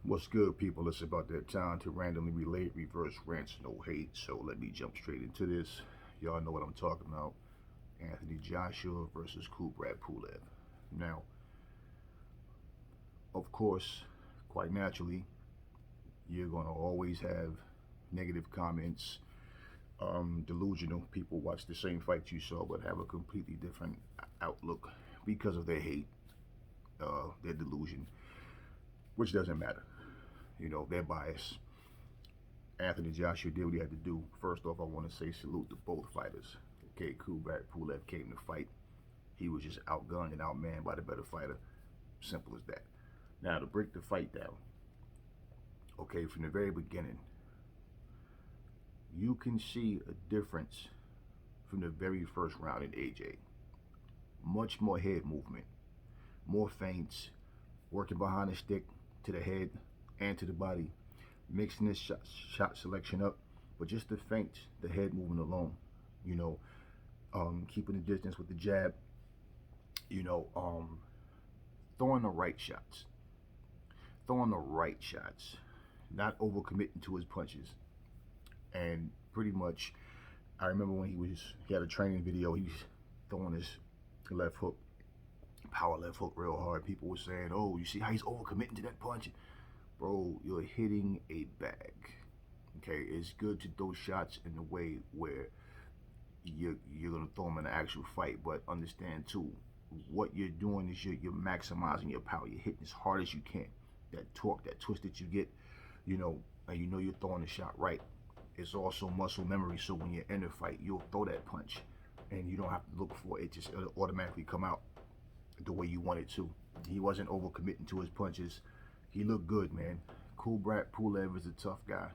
What's good, people? It's about that time to randomly relate reverse rants, no hate. So let me jump straight into this. Y'all know what I'm talking about. Anthony Joshua versus Pubrat Pulev. Now, of course, quite naturally, you're gonna always have negative comments. Delusional people watch the same fight you saw, but have a completely different outlook because of their hate, their delusion, which doesn't matter. You know, their bias. Anthony Joshua did what he had to do. First off, I want to say salute to both fighters. Okay, Pubrat Pulev came to fight. He was just outgunned and outmanned by the better fighter. Simple as that. Now, to break the fight down, okay, from the very beginning, you can see a difference from the very first round in AJ. Much more head movement, more feints, working behind the stick to the head and to the body, mixing his shot selection up, but just the feints, the head movement alone, you know, keeping the distance with the jab, you know, throwing the right shots, not overcommitting to his punches. And pretty much, I remember when he had a training video, he was throwing his left hook, power left hook real hard. People were saying, oh, you see how he's overcommitting to that punch? Bro, you're hitting a bag. Okay, it's good to throw shots in a way where you're gonna throw them in an actual fight, but understand too, what you're doing is you're maximizing your power. You're hitting as hard as you can. That torque, that twist that you get, you know, and you know you're throwing the shot right. It's also muscle memory, so when you're in a fight, you'll throw that punch, and you don't have to look for it. It'll automatically come out the way you want it to. He wasn't overcommitting to his punches. He looked good, man. Pubrat Pulev is a tough guy.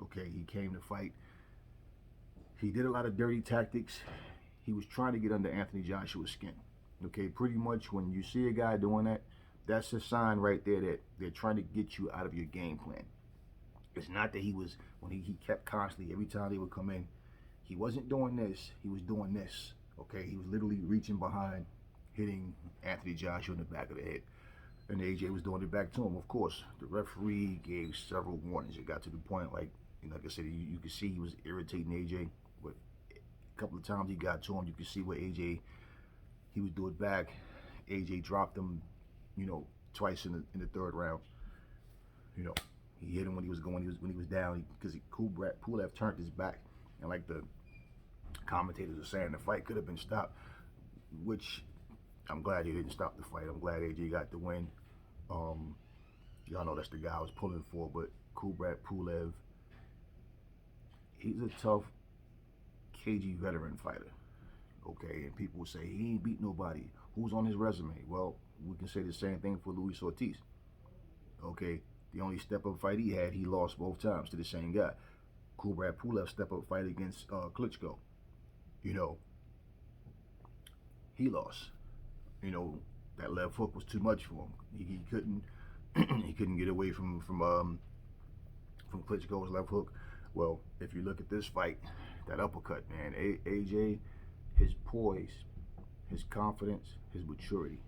Okay, he came to fight. He did a lot of dirty tactics. He was trying to get under Anthony Joshua's skin. Okay, pretty much when you see a guy doing that, that's a sign right there that they're trying to get you out of your game plan. It's not that when he kept constantly, every time they would come in, he wasn't doing this, he was doing this. Okay, he was literally reaching behind, hitting Anthony Joshua in the back of the head. And AJ was doing it back to him, of course. The referee gave several warnings. It got to the point, like I said, you could see he was irritating AJ. But a couple of times he got to him, you could see where AJ, he would do it back. AJ dropped him, you know, twice in the third round. You know, he hit him when he was down, because Pubrat Pulev turned his back, and like the commentators are saying, the fight could have been stopped, which I'm glad he didn't stop the fight. I'm glad AJ got the win. Y'all know that's the guy I was pulling for, but Pubrat Pulev, he's a tough, cagey veteran fighter. Okay, and people will say he ain't beat nobody. Who's on his resume? Well, we can say the same thing for Luis Ortiz. Okay, the only step-up fight he had, he lost both times to the same guy. Pubrat Pulev step-up fight against Klitschko. You know, he lost. You know, that left hook was too much for him. He couldn't he couldn't get away from Klitschko's left hook. Well, if you look at this fight, that uppercut, man, AJ, his poise, his confidence, his maturity.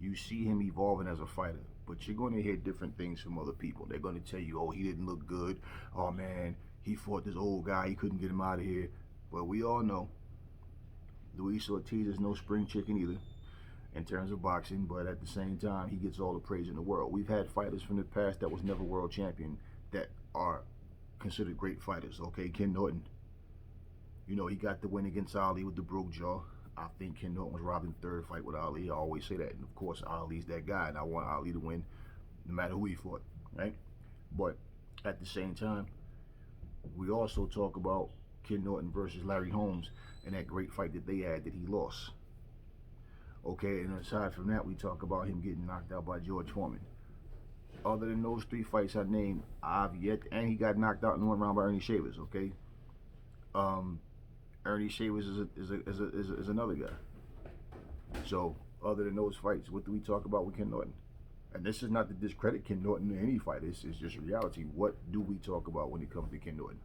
You see him evolving as a fighter, but you're going to hear different things from other people. They're going to tell you, oh, he didn't look good. Oh, man, he fought this old guy. He couldn't get him out of here. But we all know Luis Ortiz is no spring chicken either in terms of boxing, but at the same time, he gets all the praise in the world. We've had fighters from the past that was never world champion that are considered great fighters. Okay, Ken Norton, you know, he got the win against Ali with the broke jaw. I think Ken Norton was robbed in the third fight with Ali. I always say that. And of course, Ali's that guy, and I want Ali to win no matter who he fought, right? But at the same time, we also talk about Ken Norton versus Larry Holmes and that great fight that they had that he lost. Okay, and aside from that, we talk about him getting knocked out by George Foreman. Other than those three fights I named, and he got knocked out in one round by Ernie Shavers. Okay, Ernie Shavers is another guy. So other than those fights, what do we talk about with Ken Norton? And this is not to discredit Ken Norton in any fight. This is just reality. What do we talk about when it comes to Ken Norton?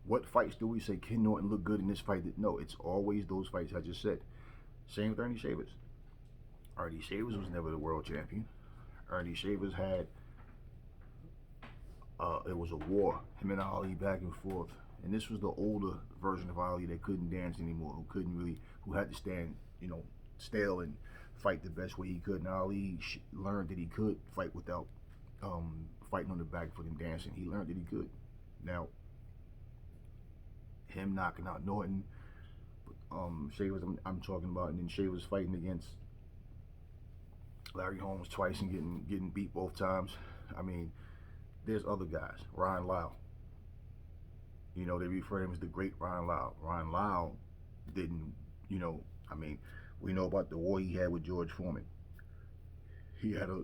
What fights do we say Ken Norton looked good in this fight? No, it's always those fights I just said. Same with Ernie Shavers. Ernie Shavers was never the world champion. Ernie Shavers had, it was a war, him and Ali back and forth. And this was the older version of Ali that couldn't dance anymore, who had to stand, still and fight the best way he could. And Ali learned that he could fight without fighting on the back foot and dancing. He learned that he could. Now, him knocking out Norton, Shavers, I'm talking about, and then Shavers fighting against Larry Holmes twice and getting beat both times. I mean, there's other guys. Ryan Lyle. They refer to him as the great Ryan Lyle. Ryan Lyle didn't, we know about the war he had with George Foreman. He had a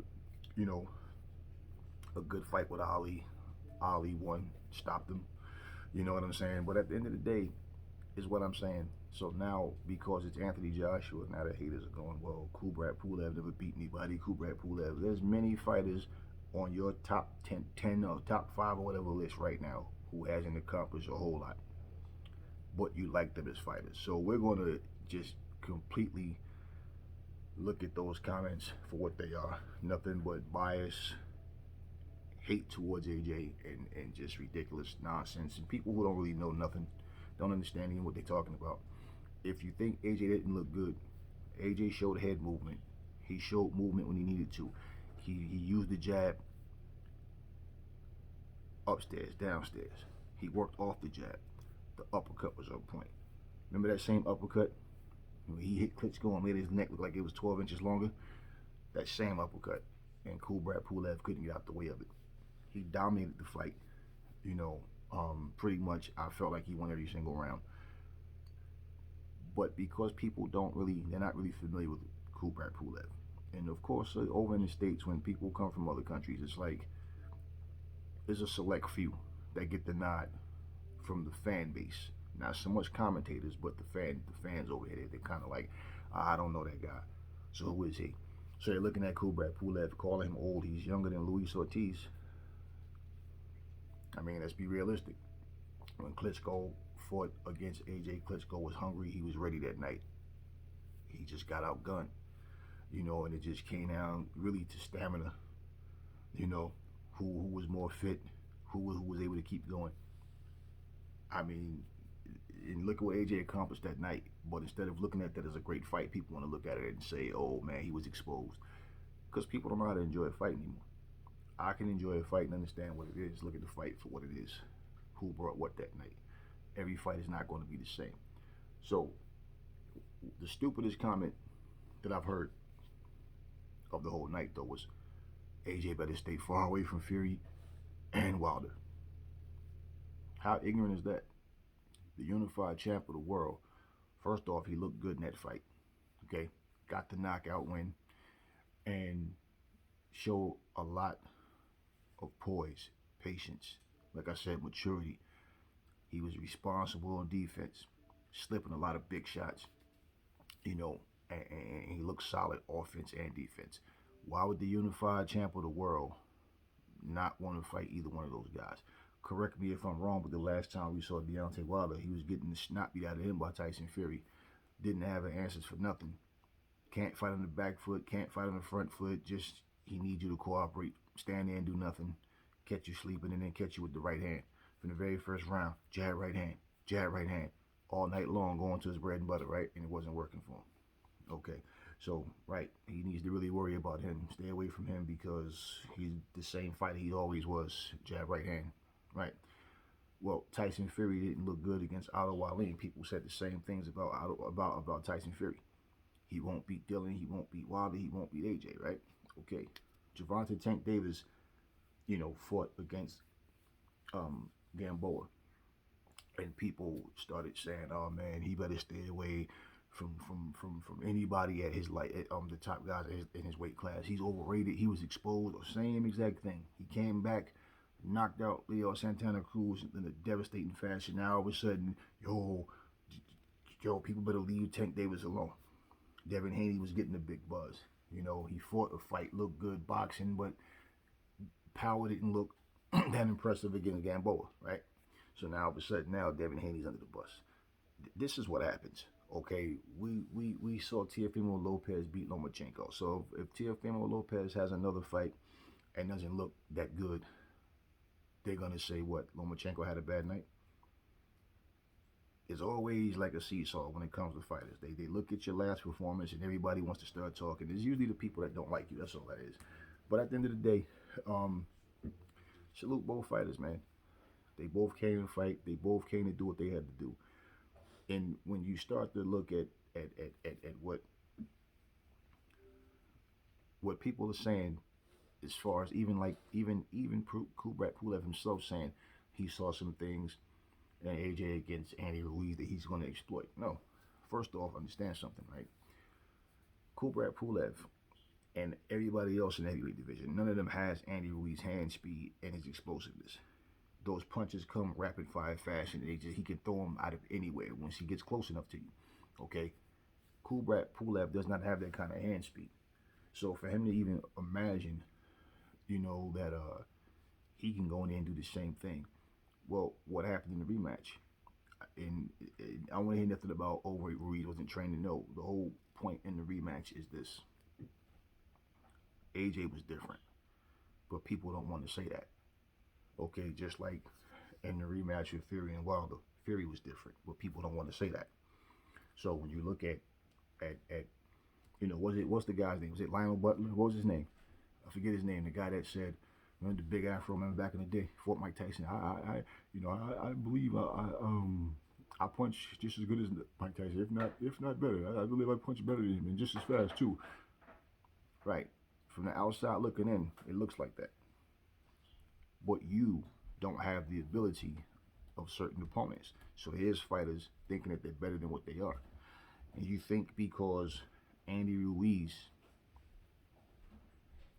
good fight with Ali. Ali won, stopped him. You know what I'm saying? But at the end of the day, is what I'm saying. So now, because it's Anthony Joshua, now the haters are going, well, Pubrat Pulev never beat anybody. Pubrat Pulev. There's many fighters on your top 10 or top 5 or whatever list right now who hasn't accomplished a whole lot. But you like them as fighters. So we're going to just completely look at those comments for what they are. Nothing but bias, hate towards AJ, and just ridiculous nonsense. And people who don't really know nothing, don't understand even what they're talking about. If you think AJ didn't look good, AJ showed head movement. He showed movement when he needed to. He used the jab upstairs, downstairs. He worked off the jab. The uppercut was on point. Remember that same uppercut? When he hit Klitschko and made his neck look like it was 12 inches longer? That same uppercut. And Pubrat Pulev couldn't get out the way of it. He dominated the fight. Pretty much I felt like he won every single round. But because people they're not really familiar with Pubrat Pulev. And of course, over in the States, when people come from other countries, it's like there's a select few that get the nod from the fan base. Not so much commentators, but the fans over here, they're kind of like, I don't know that guy. So who is he? So they're looking at Pubrat Pulev, calling him old. He's younger than Luis Ortiz. I mean, let's be realistic. When Klitschko fought against AJ, Klitschko was hungry. He was ready that night. He just got outgunned, and it just came down really to stamina, who was more fit, who was able to keep going. I mean, and look at what AJ accomplished that night. But instead of looking at that as a great fight, people want to look at it and say, oh man, he was exposed. Because people don't know how to enjoy a fight anymore. I can enjoy a fight and understand what it is. Look at the fight for what it is. Who brought what that night. Every fight is not going to be the same. So, the stupidest comment that I've heard of the whole night, though, was AJ better stay far away from Fury and Wilder. How ignorant is that? The unified champ of the world. First off, he looked good in that fight. Okay? Got the knockout win and showed a lot of poise, patience, like I said, maturity. He was responsible on defense, slipping a lot of big shots, and he looked solid offense and defense. Why would the unified champ of the world not want to fight either one of those guys? Correct me if I'm wrong, but the last time we saw Deontay Wilder, he was getting the snot beat out of him by Tyson Fury. Didn't have answers for nothing. Can't fight on the back foot, can't fight on the front foot, just he needs you to cooperate. Stand there and do nothing, catch you sleeping, and then catch you with the right hand. From the very first round, jab right hand, all night long going to his bread and butter, right? And it wasn't working for him. Okay, so, right, he needs to really worry about him. Stay away from him because he's the same fighter he always was, jab right hand, right? Well, Tyson Fury didn't look good against Otto Wallin. People said the same things about Tyson Fury. He won't beat Dillon, he won't beat Wilder, he won't beat AJ, right? Okay. Gervonta Tank Davis, fought against Gamboa. And people started saying, oh man, he better stay away from anybody at his the top guys in his weight class. He's overrated, he was exposed, or same exact thing. He came back, knocked out Leo Santana Cruz in a devastating fashion. Now all of a sudden, yo, people better leave Tank Davis alone. Devin Haney was getting a big buzz. He fought a fight, looked good boxing, but power didn't look that impressive against Gamboa, right? So now all of a sudden, Devin Haney's under the bus. This is what happens. Okay, we saw Teofimo Lopez beat Lomachenko. So if Teofimo Lopez has another fight and doesn't look that good, they're gonna say what, Lomachenko had a bad night. It's always like a seesaw when it comes to fighters. They look at your last performance and everybody wants to start talking. It's usually the people that don't like you. That's all that is. But at the end of the day, um, salute both fighters, man. They both came to fight. They both came to do what they had to do. And when you start to look at what people are saying, as far as even like even Kubrat Pulev himself saying he saw some things in AJ against Andy Ruiz that he's going to exploit. No, first off, understand something, right? Kubrat Pulev and everybody else in the heavyweight division, none of them has Andy Ruiz's hand speed and his explosiveness. Those punches come rapid fire fashion. He can throw them out of anywhere once he gets close enough to you. Okay, Kubrat Pulev does not have that kind of hand speed. So for him to even imagine, that he can go in there and do the same thing. Well, what happened in the rematch? And I don't want to hear nothing about Ruiz wasn't trained. No, the whole point in the rematch is this: AJ was different, but people don't want to say that. Okay, just like in the rematch with Fury and Wilder, Fury was different, but people don't want to say that. So when you look at what's the guy's name? Was it Lionel Butler? What was his name? I forget his name. The guy that said, remember the big Afro man back in the day, fought Mike Tyson. I believe I punch just as good as Mike Tyson, if not better. I believe I punch better than him and just as fast too. Right. From the outside looking in, it looks like that. But you don't have the ability of certain opponents. So here's fighters thinking that they're better than what they are. And you think because Andy Ruiz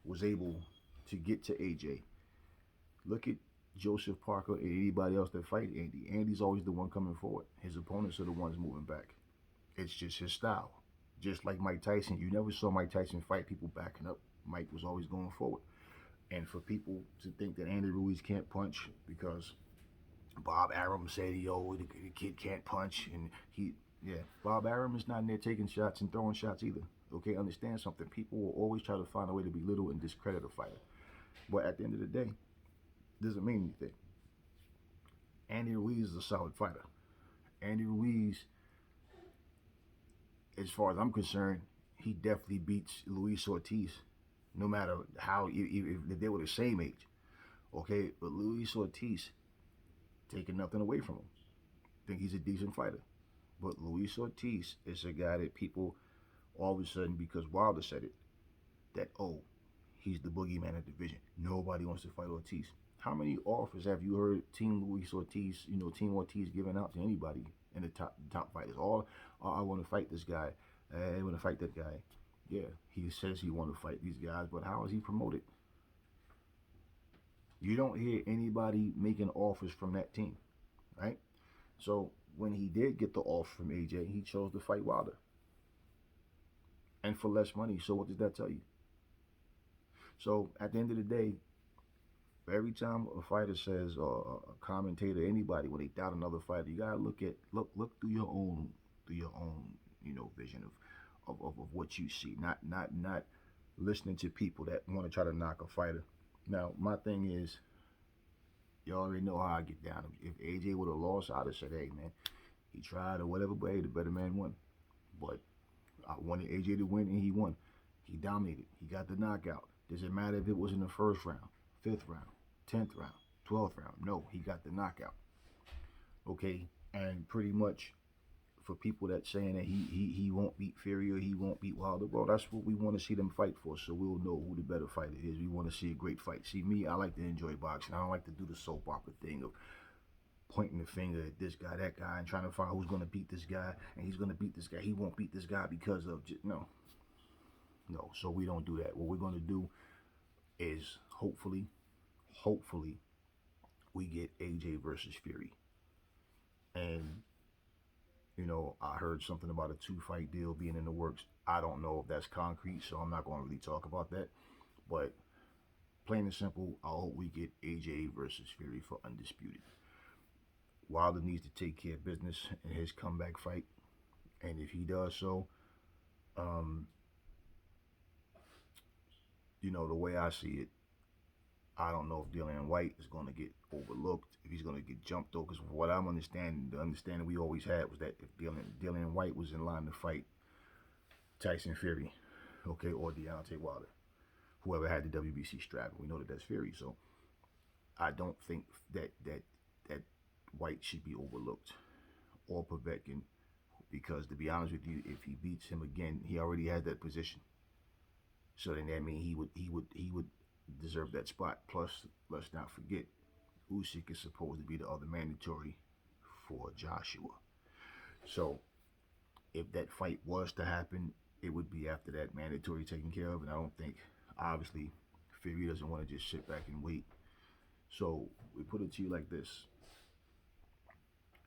was able to get to AJ, look at Joseph Parker and anybody else that fight Andy. Andy's always the one coming forward. His opponents are the ones moving back. It's just his style. Just like Mike Tyson, you never saw Mike Tyson fight people backing up. Mike was always going forward. And for people to think that Andy Ruiz can't punch because Bob Arum said, the kid can't punch, and Bob Arum is not in there taking shots and throwing shots either. Okay, understand something. People will always try to find a way to belittle and discredit a fighter. But at the end of the day, it doesn't mean anything. Andy Ruiz is a solid fighter. Andy Ruiz, as far as I'm concerned, he definitely beats Luis Ortiz, no matter how, if they were the same age. Okay, but Luis Ortiz, taking nothing away from him, think he's a decent fighter. But Luis Ortiz is a guy that people all of a sudden, because Wilder said it, that, he's the boogeyman of the division. Nobody wants to fight Ortiz. How many offers have you heard Team Luis Ortiz, Team Ortiz giving out to anybody in the top fighters? I want to fight this guy. I want to fight that guy. Yeah, he says he want to fight these guys, but how is he promoted? You don't hear anybody making offers from that team, right? So when he did get the offer from AJ, he chose to fight Wilder. And for less money. So what does that tell you? So at the end of the day, every time a fighter says, or a commentator, anybody, when they doubt another fighter, you gotta look through your own vision of what you see. Not listening to people that want to try to knock a fighter. Now my thing is, you already know how I get down. If AJ would have lost, I'd have said, hey man, he tried or whatever, but hey, the better man won. But I wanted AJ to win, and he won. He dominated. He got the knockout. Does it matter if it was in the first round, 5th round, 10th round, 12th round? No, he got the knockout. Okay, and pretty much for people that saying that he won't beat Fury or he won't beat Wilder, well, that's what we want to see them fight for, so we'll know who the better fighter is. We want to see a great fight. See, me, I like to enjoy boxing. I don't like to do the soap opera thing of pointing the finger at this guy, that guy, and trying to find who's going to beat this guy, and he's going to beat this guy. He won't beat this guy because of, no. So we don't do that. What we're going to do is hopefully, we get AJ versus Fury. And, I heard something about a 2-fight deal being in the works. I don't know if that's concrete, so I'm not going to really talk about that. But plain and simple, I hope we get AJ versus Fury for Undisputed. Wilder needs to take care of business in his comeback fight. And if he does so, um, you know, the way I see it, I don't know if Dillian White is going to get overlooked, if he's going to get jumped though, because what I'm understanding, the understanding we always had was that if Dillian White was in line to fight Tyson Fury, okay, or Deontay Wilder, whoever had the WBC strap, we know that that's Fury. So I don't think that White should be overlooked or Povetkin, because to be honest with you, if he beats him again, he already has that position. So then that means he would deserve that spot. Plus, let's not forget, Usyk is supposed to be the other mandatory for Joshua. So if that fight was to happen, it would be after that mandatory taken care of, and I don't think, obviously, Fury doesn't want to just sit back and wait. So we put it to you like this: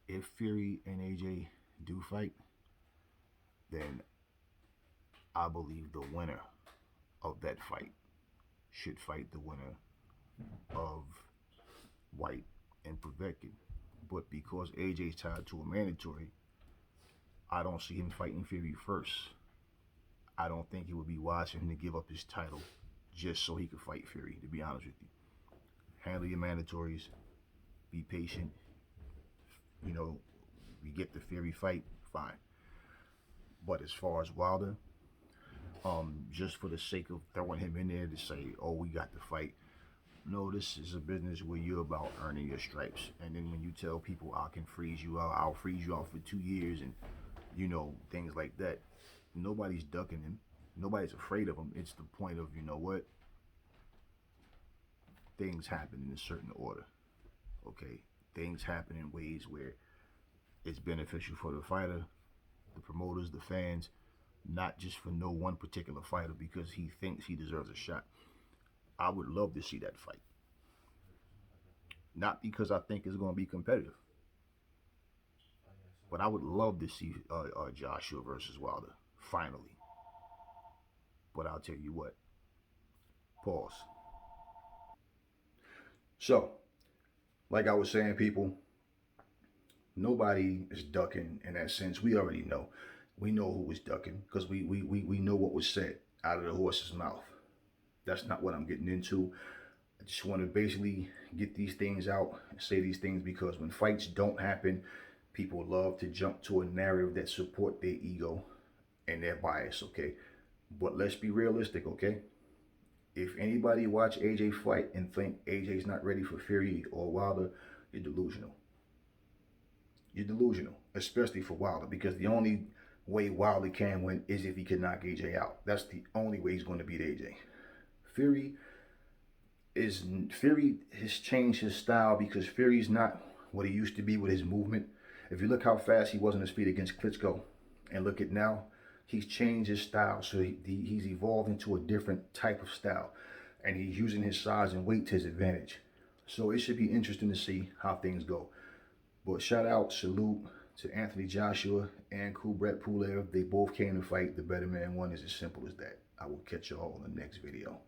if Fury and AJ do fight, then I believe the winner of that fight should fight the winner of White and Povetkin. But because AJ's tied to a mandatory, I don't see him fighting Fury first. I don't think it would be wise for him to give up his title just so he could fight Fury, to be honest with you. Handle your mandatories, be patient. You know, we get the Fury fight, fine. But as far as Wilder, just for the sake of throwing him in there to say, oh, we got the fight. No, this is a business where you're about earning your stripes. And then when you tell people, I can freeze you out, I'll freeze you out for 2 years, and, you know, things like that, nobody's ducking him. Nobody's afraid of him. It's the point of, you know what? Things happen in a certain order. Okay? Things happen in ways where it's beneficial for the fighter, the promoters, the fans, not just for no one particular fighter because he thinks he deserves a shot. I would love to see that fight. Not because I think it's going to be competitive, but I would love to see Joshua versus Wilder, finally. But I'll tell you what. Pause. So, like I was saying, people, nobody is ducking in that sense. We already know. We know who was ducking because we know what was said out of the horse's mouth. That's not what I'm getting into. I just want to basically get these things out and say these things because when fights don't happen, people love to jump to a narrative that support their ego and their bias, okay? But let's be realistic, okay? If anybody watch AJ fight and think AJ's not ready for Fury or Wilder, you're delusional. You're delusional, especially for Wilder, because the only way Wilder can win is if he can knock AJ out. That's the only way he's going to beat AJ. Fury has changed his style because Fury's not what he used to be with his movement. If you look how fast he was on his feet against Klitschko, and look at now, he's changed his style. So he's evolved into a different type of style, and he's using his size and weight to his advantage. So it should be interesting to see how things go. But shout out, salute to Anthony Joshua and Pubrat Pulev. They both came to fight. The better man won. Is as simple as that. I will catch y'all in the next video.